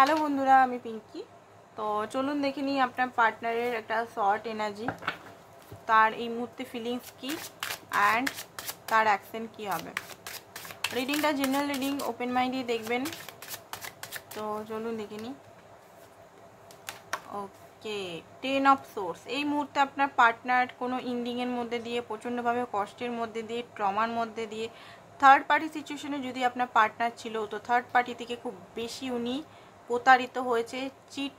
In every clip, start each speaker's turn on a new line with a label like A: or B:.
A: Hello বন্ধুরা, আমি পিঙ্কি। তো চলুন দেখে নিই আপনার পার্টনারের একটা শর্ট এনার্জি, তার এই মুহূর্তে ফিলিংস কি অ্যান্ড তার অ্যাকশন কি হবে। রিডিংটা জেনারেল রিডিং, ওপেন মাইন্ডে দেখবেন। তো চলুন দেখে নিই। ওকে, 10 অফ সোর্স। এই মুহূর্তে আপনার পার্টনার কোনো ইন্ডিংয়ের মধ্যে দিয়ে, প্রচণ্ডভাবে কষ্টের মধ্যে দিয়ে, ট্রমার মধ্যে দিয়ে, থার্ড পার্টি সিচুয়েশনে যদি আপনার পার্টনার ছিল, তো থার্ড পার্টি থেকে খুব বেশি উনি প্রতারিত হয়েছে। চিট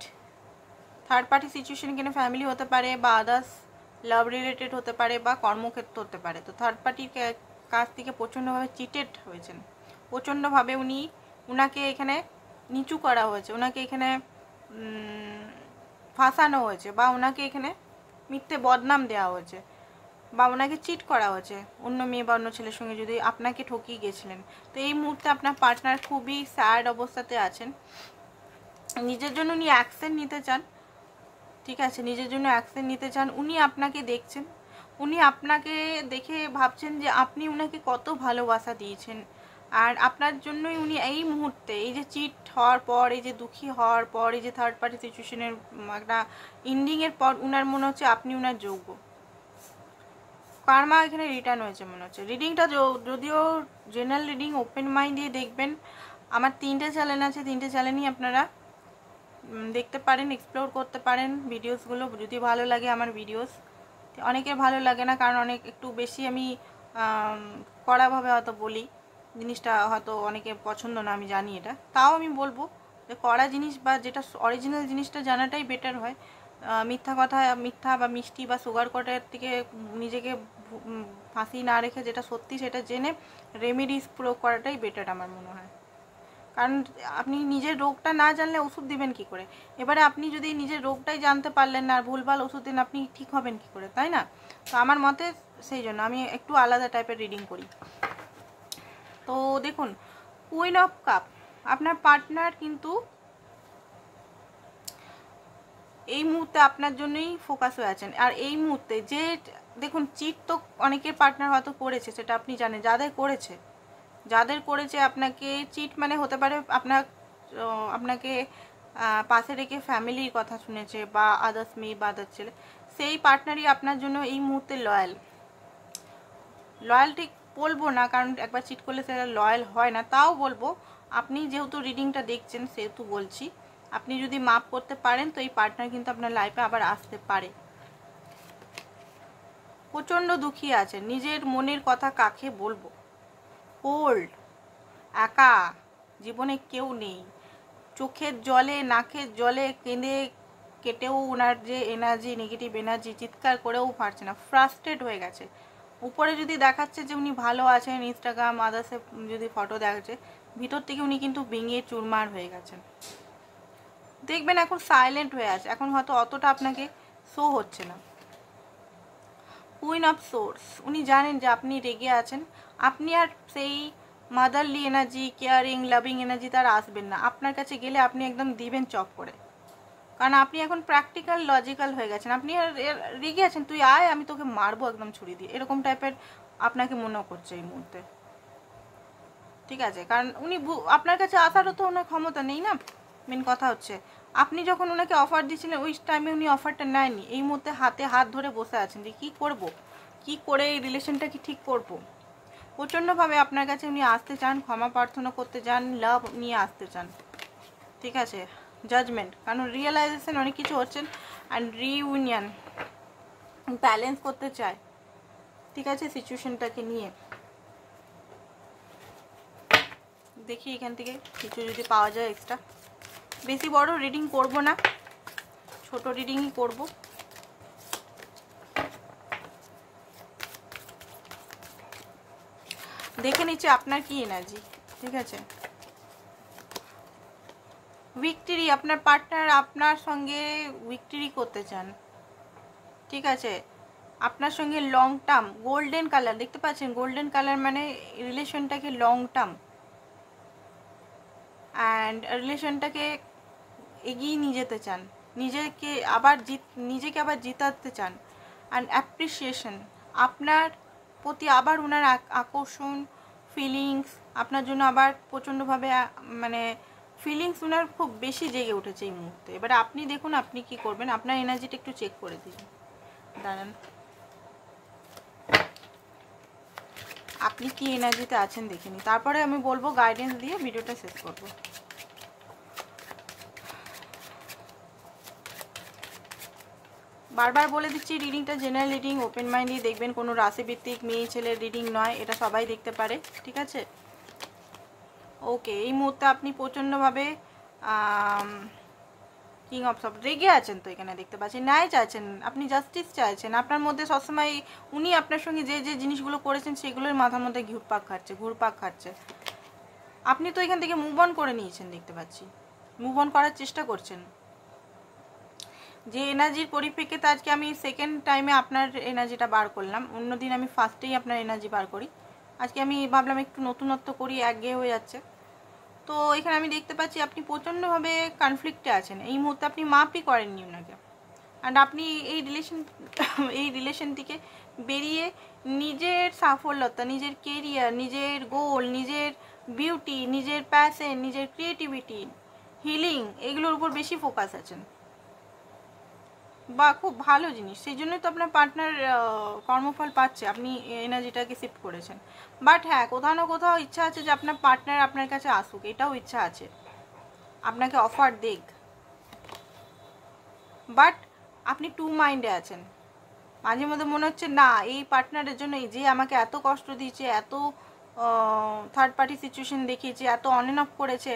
A: থার্ড পার্টি সিচুয়েশন কিনা ফ্যামিলি হতে পারে, বা আদার্স লাভ রিলেটেড হতে পারে, বা কর্মক্ষেত্র হতে পারে। তো থার্ড পার্টির কাছ থেকে প্রচণ্ডভাবে চিটেড হয়েছেন, প্রচণ্ডভাবে উনাকে এখানে নিচু করা হয়েছে, ওনাকে এখানে ফাঁসানো হয়েছে, বা ওনাকে এখানে মিথ্যে বদনাম দেওয়া হয়েছে, বা ওনাকে চিট করা হয়েছে অন্য মেয়ে বা অন্য ছেলের সঙ্গে, যদি আপনাকে ঠকিয়ে গেছিলেন। তো এই মুহূর্তে আপনার পার্টনার খুবই স্যাড অবস্থাতে আছেন। নিজের জন্য উনি অ্যাকশন নিতে চান, ঠিক আছে, নিজের জন্য অ্যাকশন নিতে চান। উনি আপনাকে দেখছেন, উনি আপনাকে দেখে ভাবছেন যে আপনি উনাকে কত ভালোবাসা দিয়েছেন, আর আপনার জন্যই উনি এই মুহূর্তে, এই যে চিট হওয়ার পর, এই যে দুঃখী হওয়ার পর, এই যে থার্ড পার্টি সিচুয়েশনের একটা এন্ডিংয়ের পর, উনার মনে হচ্ছে আপনি উনার যোগ্য। কার্মা এখানে রিটার্ন হয়েছে মনে হচ্ছে। রিডিংটা যদিও জেনারেল রিডিং, ওপেন মাইন্ড দিয়ে দেখবেন। আমার 3টে চ্যানেল আছে, 3টে চ্যানেলই আপনারা দেখতে পারেন, এক্সপ্লোর করতে পারেন ভিডিওসগুলো। যদি ভালো লাগে আমার ভিডিওস, অনেকের ভালো লাগে না, কারণ অনেক একটু বেশি আমি কড়াভাবে হয়তো বলি, জিনিসটা হয়তো অনেকে পছন্দ না, আমি জানি এটা। তাও আমি বলবো যে কড়া জিনিস বা যেটা অরিজিনাল জিনিসটা জানাটাই বেটার হয়। মিথ্যা কথা, মিথ্যা বা মিষ্টি বা সুগার কোটের থেকে নিজেকে ফাঁসি না রেখে যেটা সত্যি সেটা জেনে রেমেডিস প্রয়োগ করাটাই বেটার আমার মনে হয়। কারণ আপনি নিজের রোগটা না জানলে ওষুধ দিবেন কি করে? এবারে আপনি যদি নিজের রোগটাই জানতে পারলেন না, আর ভুলভাল ওষুধ দিন, আপনি ঠিক হবেন কি করে, তাই না? তো আমার মতে সেই জন্য আমি একটু আলাদা টাইপের রিডিং করি। তো দেখুন, কুইন অফ কাপ, আপনার পার্টনার কিন্তু এই মুহূর্তে আপনার জন্যই ফোকাস হয়ে আছেন। আর এই মুহূর্তে যে দেখুন, চিট তো অনেকের পার্টনার হয়তো করেছে, সেটা আপনি জানেন। যাদের করেছে আপনাকে চিট, মানে হতে পারে আপনাকে পাশে রেখে ফ্যামিলির কথা শুনেছে, বা আদার্স মেয়ে বা আদার্স ছেলে, সেই পার্টনারই আপনার জন্য এই মুহূর্তে লয়াল ঠিক বলবো না, কারণ একবার চিট করলে সেটা লয়াল হয় না। তাও বলবো, আপনি যেহেতু রিডিংটা দেখছেন সেহেতু বলছি, আপনি যদি মাপ করতে পারেন তো এই পার্টনার কিন্তু আপনার লাইফে আবার আসতে পারে। প্রচণ্ড দুঃখী আছেন, নিজের মনের কথা কাকে বলবো, কোল্ড, একা, জীবনে কেউ নেই, চোখের জলে নাকের জলে কেঁদে কেটেও ওনার যে এনার্জি, নেগেটিভ এনার্জি, চিৎকার করেও পারছে না, ফ্রাস্ট্রেট হয়ে গেছে। উপরে যদি দেখাচ্ছে যে উনি ভালো আছেন, ইনস্টাগ্রাম আদার্সে যদি ফটো দেখাচ্ছে, ভিতর থেকে উনি কিন্তু ভেঙে চুরমার হয়ে গেছেন। দেখবেন এখন সাইলেন্ট হয়ে আছে, এখন হয়তো অতটা আপনাকে শো হচ্ছে না। কুইন অফ সোর্স, উনি জানেন যে আপনি রেগে আছেন, আপনি আর সেই motherly energy, caring, loving energy তার আসবেন না। আপনার কাছে গেলে আপনি একদম দিবেন চপ করে, কারণ আপনি এখন প্র্যাকটিক্যাল, লজিক্যাল হয়ে গেছেন। আপনি আর রেগে আছেন, তুই আয়, আমি তোকে মারবো একদম ছুরি দিয়ে, এরকম টাইপের আপনাকে মনে করছে এই মুহূর্তে, ঠিক আছে? কারণ উনি আপনার কাছে আসারও তো ওনার ক্ষমতা নেই না। মেন কথা হচ্ছে, আপনি যখন ওনাকে অফার দিয়েছিলেন ওই টাইমে উনি অফারটা নেয়নি। এই মুহূর্তে হাতে হাত ধরে বসে আছেন যে কী করব, কী করে এই রিলেশনটাকে ঠিক করব। প্রচণ্ডভাবে আপনার কাছে উনি আসতে চান, ক্ষমা প্রার্থনা করতে চান, লাভ নিয়ে আসতে চান, ঠিক আছে? জাজমেন্ট, কারণ রিয়েলাইজেশন অনেক কিছু হচ্ছেন, অ্যান্ড রিইউনিয়ন, ব্যালেন্স করতে চায়, ঠিক আছে, সিচুয়েশনটাকে নিয়ে। দেখি এখান থেকে কিছু যদি পাওয়া যায় এক্সট্রা। বেশি বড় রিডিং করব না, ছোট রিডিংই করব। দেখে নিচ্ছে আপনার কি এনার্জি, ঠিক আছে? ভিক্টরি, আপনার পার্টনার আপনার সঙ্গে ভিক্টরি করতে চান, ঠিক আছে? আপনার সঙ্গে লং টার্ম, গোল্ডেন কালার দেখতে পাচ্ছেন, গোল্ডেন কালার মানে রিলেশনটাকে লং টার্ম অ্যান্ড রিলেশনটাকে এগিয়ে নিয়ে যেতে চান, নিজেকে আবার জিতাতে চান। অ্যান্ড অ্যাপ্রিসিয়েশন, আপনার প্রতি আবার ওনার আকর্ষণ, ফিলিংস আপনার জন্য আবার প্রচণ্ডভাবে মানে ফিলিংস ওনার খুব বেশি জেগে উঠেছে এই মুহূর্তে। এবারে আপনি দেখুন আপনি কি করবেন, আপনার এনার্জিটা একটু চেক করে দিন। দাঁড়ান, আপনি কি এনার্জিতে আছেন দেখে নিন, তারপরে আমি বলবো গাইডেন্স দিয়ে ভিডিওটা শেষ করব। বারবার বলে দিচ্ছি রিডিংটা জেনারেল রিডিং, ওপেন মাইন্ড দিয়ে দেখবেন, কোনো রাশিভিত্তিক মেয়ে ছেলের রিডিং নয়, এটা সবাই দেখতে পারে, ঠিক আছে? ওকে, এই মুহূর্তে আপনি প্রচণ্ডভাবে কিং অফ সব রেগে আছেন, তো এখানে দেখতে পাচ্ছেন ন্যায় চাইছেন, আপনি জাস্টিস চাইছেন। আপনার মধ্যে সবসময় উনি আপনার সঙ্গে যে যে জিনিসগুলো করেছেন সেগুলোর মাথার মধ্যে ঘুরপাক খাচ্ছে। আপনি তো এখান থেকে মুভ অন করে নিয়েছেন দেখতে পাচ্ছি, মুভ অন করার চেষ্টা করছেন। যে এনার্জির পরিপ্রেক্ষিতে আজকে আমি সেকেন্ড টাইমে আপনার এনার্জিটা বার করলাম, অন্যদিন আমি ফার্স্টেই আপনার এনার্জি বার করি, আজকে আমি ভাবলাম একটু নতুনত্ব করি, একঘেয়ে হয়ে যাচ্ছে। তো এখানে আমি দেখতে পাচ্ছি আপনি প্রচণ্ডভাবে কনফ্লিক্টে আছেন, এই মুহূর্তে আপনি মাপই করেননি ওনাকে। অ্যান্ড আপনি এই রিলেশন থেকে বেরিয়ে নিজের সাফল্যতা, নিজের কেরিয়ার, নিজের গোল, নিজের বিউটি, নিজের প্যাশন, নিজের ক্রিয়েটিভিটি, হিলিং, এগুলোর উপর বেশি ফোকাস আছেন। বা খুব ভালো জিনিস, সেই জন্যই তো আপনার পার্টনার কর্মফল পাচ্ছে, আপনি এনার্জিটাকে শিফট করেছেন। বাট হ্যাঁ, কোথাও না কোথাও ইচ্ছা আছে যে আপনার পার্টনার আপনার কাছে আসুক, এটাও ইচ্ছা আছে, আপনাকে অফার দেখ। বাট আপনি টু মাইন্ডে আছেন, মাঝে মধ্যে মনে হচ্ছে না এই পার্টনারের জন্য, যে আমাকে এত কষ্ট দিয়েছে, এত থার্ড পার্টি সিচুয়েশন দেখিয়েছে, এত অন এন্ড অফ করেছে,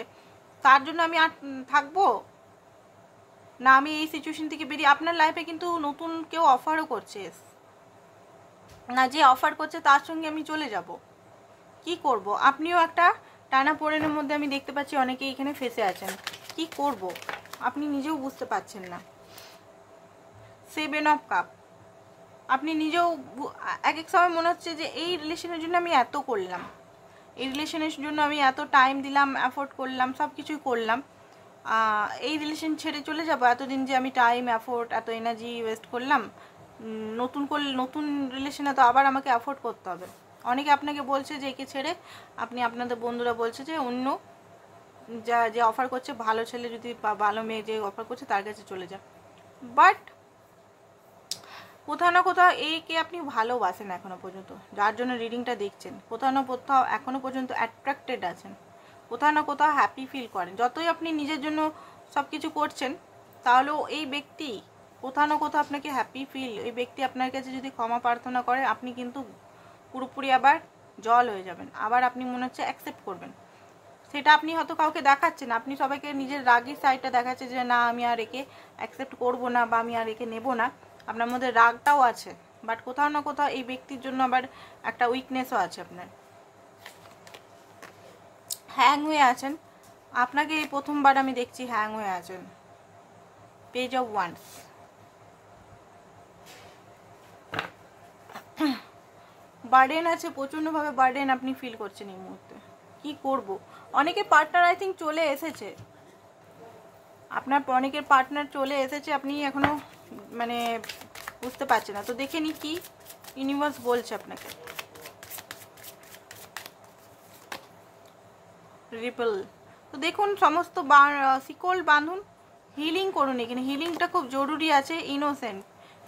A: তার জন্য আমি আর থাকবো না, আমি এই সিচুয়েশন থেকে বেরিয়ে আপনার লাইফে কিন্তু নতুন কেউ অফারও করছে না, যে অফার করছে তার সঙ্গে আমি চলে যাব, কি করব? আপনিও একটা টানা পোড়েনের মধ্যে আমি দেখতে পাচ্ছি অনেকেই এখানে ফেসে আছেন, কি করব আপনি নিজেও বুঝতে পারছেন না। 7 অফ কাপ, আপনি নিজেও এক এক সময় মনে হচ্ছে যে এই রিলেশনের জন্য আমি এত করলাম, এই রিলেশনের জন্য আমি এত টাইম দিলাম, এফোর্ট করলাম, সব কিছুই করলাম, এই রিলেশন ছেড়ে চলে যাব, এতদিন যে আমি টাইম এফোর্ট এত এনার্জি ওয়েস্ট করলাম, নতুন রিলেশনে তো আবার আমাকে এফোর্ট করতে হবে। অনেকে আপনাকে বলছে যে একে ছেড়ে, আপনি আপনাদের বন্ধুরা বলছে যে অন্য যে অফার করছে, ভালো ছেলে যদি বা ভালো মেয়ে যে অফার করছে তার কাছে চলে যা। বাট কোথাও না কোথাও একে আপনি ভালোবাসেন এখনো পর্যন্ত, যার জন্য রিডিংটা দেখছেন, কোথাও না কোথাও এখনো পর্যন্ত অ্যাট্রাক্টেড আছেন, কোথাও না কোথাও হ্যাপি ফিল করেন। যতই আপনি নিজের জন্য সব কিছু করছেন, তাহলেও এই ব্যক্তি কোথাও না কোথাও আপনাকে হ্যাপি ফিল, এই ব্যক্তি আপনার কাছে যদি ক্ষমা প্রার্থনা করে, আপনি কিন্তু পুরোপুরি আবার জল হয়ে যাবেন, আবার আপনি মনে হচ্ছে অ্যাকসেপ্ট করবেন। সেটা আপনি হয়তো কাউকে দেখাচ্ছেন, আপনি সবাইকে নিজের রাগের সাইডটা দেখাচ্ছে যে না আমি আর একে অ্যাকসেপ্ট করবো না বা আমি আর একে নেবো না, আপনার মধ্যে রাগটাও আছে, বাট কোথাও না কোথাও এই ব্যক্তির জন্য আবার একটা উইকনেসও আছে আপনার, হ্যাং হয়ে আছেন। আপনাকে এই প্রথমবার আমি দেখছি হ্যাং হয়ে আছেন। পেজ অফ ওয়ান্স, বার্ডেন আছে, প্রচণ্ডভাবে বার্ডেন আপনি ফিল করছেন এই মুহূর্তে, কি করব? অনেকে পার্টনার আই থিঙ্ক চলে এসেছে, আপনার অনেকের পার্টনার চলে এসেছে, আপনি এখনো মানে বুঝতে পারছেন না। তো দেখে নি কি ইউনিভার্স বলছে আপনাকে। রিপল, তো দেখুন সমস্ত শিকল বাঁধুন, হিলিং করুন, এখানে হিলিংটা খুব জরুরি আছে। ইনোসেন্ট,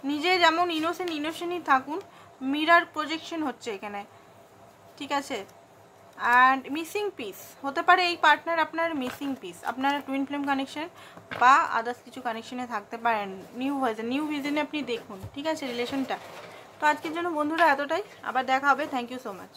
A: নিজে যেমন ইনোসেন্টই থাকুন, মিরার প্রজেকশন হচ্ছে এখানে, ঠিক আছে? অ্যান্ড মিসিং পিস হতে পারে এই পার্টনার আপনার মিসিং পিস, আপনার টুইন ফ্লেম কানেকশন বা আদার্স কিছু কানেকশনে থাকতে পারেন। নিউ ভিজনে আপনি দেখুন, ঠিক আছে রিলেশনটা। তো আজকের জন্য বন্ধুরা এতটাই, আবার দেখা হবে, থ্যাংক ইউ সো মাচ।